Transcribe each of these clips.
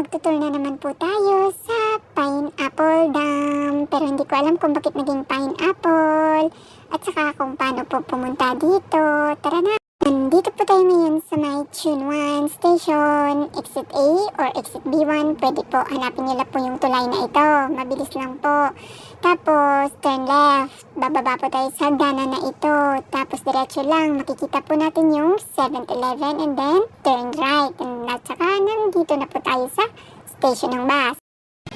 magtutur na naman po tayo sa Pineapple Dam. Pero hindi ko alam kung bakit naging pineapple at saka kung paano po pumunta dito. Tara na! Nandito po tayo ngayon sa may Tune 1 Station, Exit A or Exit B1. Pwede po, hanapin nyo lang po yung tulay na ito. Mabilis lang po. Tapos, turn left. Bababa po tayo sa hagdanan na ito. Tapos, diretso lang. Makikita po natin yung 7-Eleven and then, turn right. At saka, nandito na po tayo sa station ng bus.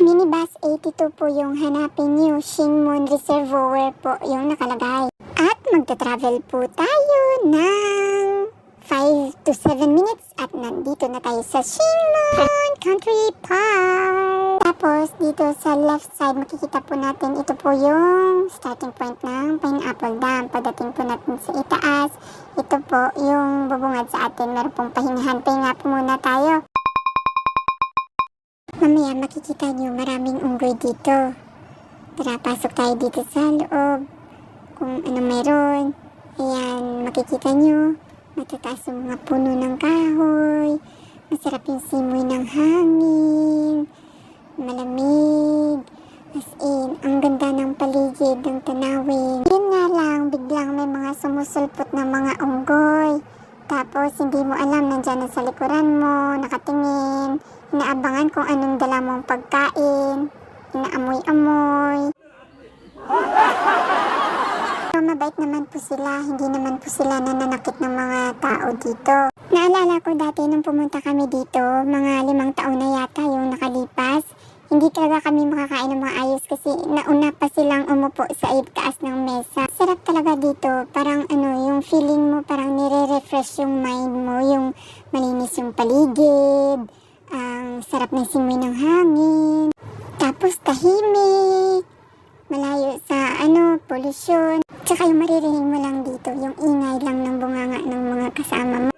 Minibus 82 po yung hanapin nyo. Shingmun Reservoir po yung nakalagay. At magta-travel po tayo ng 5 to 7 minutes at nandito na tayo sa Shingmun Country Park. Tapos dito sa left side makikita po natin ito po yung starting point ng Pineapple Dam. Pagdating po natin sa itaas, ito po yung bubungad sa atin. Meron pong pahingahan. Pahinga po muna tayo. Mamaya makikita nyo maraming unggoy dito. Tara, pasok tayo dito sa loob. Kung ano meron. Ayan, makikita nyo. Matataas yung mga puno ng kahoy. Masarap yung simoy ng hangin. Malamig. As in, ang ganda ng paligid ng tanawin. Yun nga lang, biglang may mga sumusulpot na mga unggoy. Tapos, hindi mo alam, nandyan na sa likuran mo, nakatingin. Inaabangan kung anong dala mong pagkain. Inaamoy-amoy. Mabait naman po sila, hindi naman po sila nananakit ng mga tao dito. Naalala ko dati nung pumunta kami dito, mga 5 taon na yata yung nakalipas. Hindi talaga kami makakain ng mga ayos kasi nauna pa silang umupo sa taas ng mesa. Sarap talaga dito, parang yung feeling mo parang nire-refresh yung mind mo, yung malinis yung paligid, ang sarap ng simoy ng hangin, tapos tahimik, malayo sa polusyon. Tsaka yung maririnig mo lang dito, yung ingay lang ng bunganga ng mga kasama mo.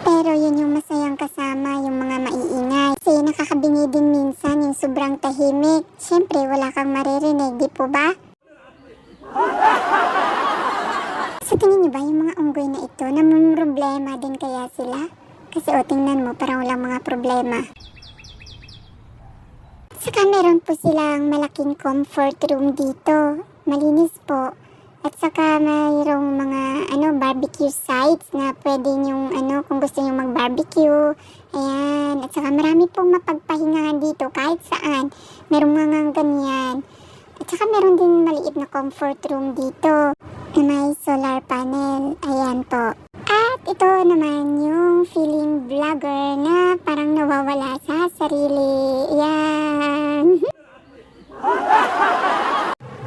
Pero yun yung masayang kasama, yung mga maiingay. Kasi nakakabingi din minsan yung sobrang tahimik. Siyempre, wala kang maririnig, di po ba? Sa tingin niyo ba yung mga unggoy na ito, namumroblema din kaya sila? Kasi tingnan mo, parang walang mga problema. Saka meron po silang malaking comfort room dito. Malinis po. At saka mayroong mga barbecue sites na pwede yung kung gusto nyo mag-barbecue. Ayan. At saka marami pong mapagpahingahan dito kahit saan. Merong mga ganyan. At saka meron din maliit na comfort room dito na may solar panel. Ayan po. At ito naman yung feeling vlogger na parang nawawala sa sarili. Yan.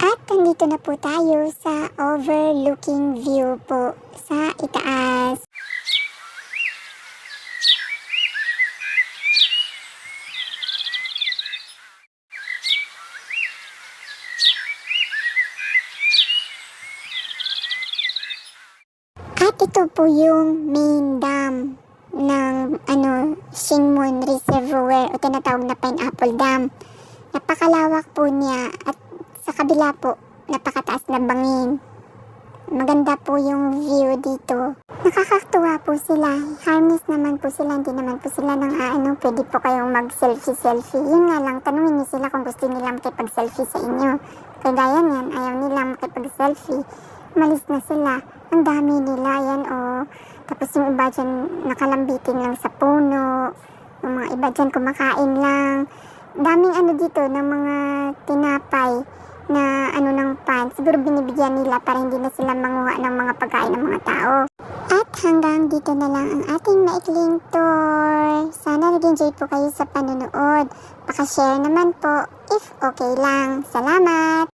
At nandito na po tayo sa overlooking view po sa itaas. At ito po yung main dam ng Shingmun Reservoir o tinatawag na Pineapple Dam. Napakalawak po niya at sa kabila po, napakataas na bangin. Maganda po yung view dito. Nakakatuwa po sila. Harmless naman po sila. Hindi naman po sila pwede po kayong mag-selfie-selfie. Yun nga lang, tanungin niyo sila kung gusto nila makipag-selfie sa inyo. Kagaya niyan, ayaw nila makipag-selfie. Malis na sila. Ang dami nila, yan Tapos yung iba dyan nakalambitin lang sa puno. Yung mga iba dyan kumakain lang. Daming dito ng mga tinapay na ng pan. Siguro binibigyan nila para hindi na sila manguha ng mga pagkain ng mga tao. At hanggang dito na lang ang ating maikling tour. Sana nag-enjoy po kayo sa panonood. Paka-share naman po if okay lang. Salamat!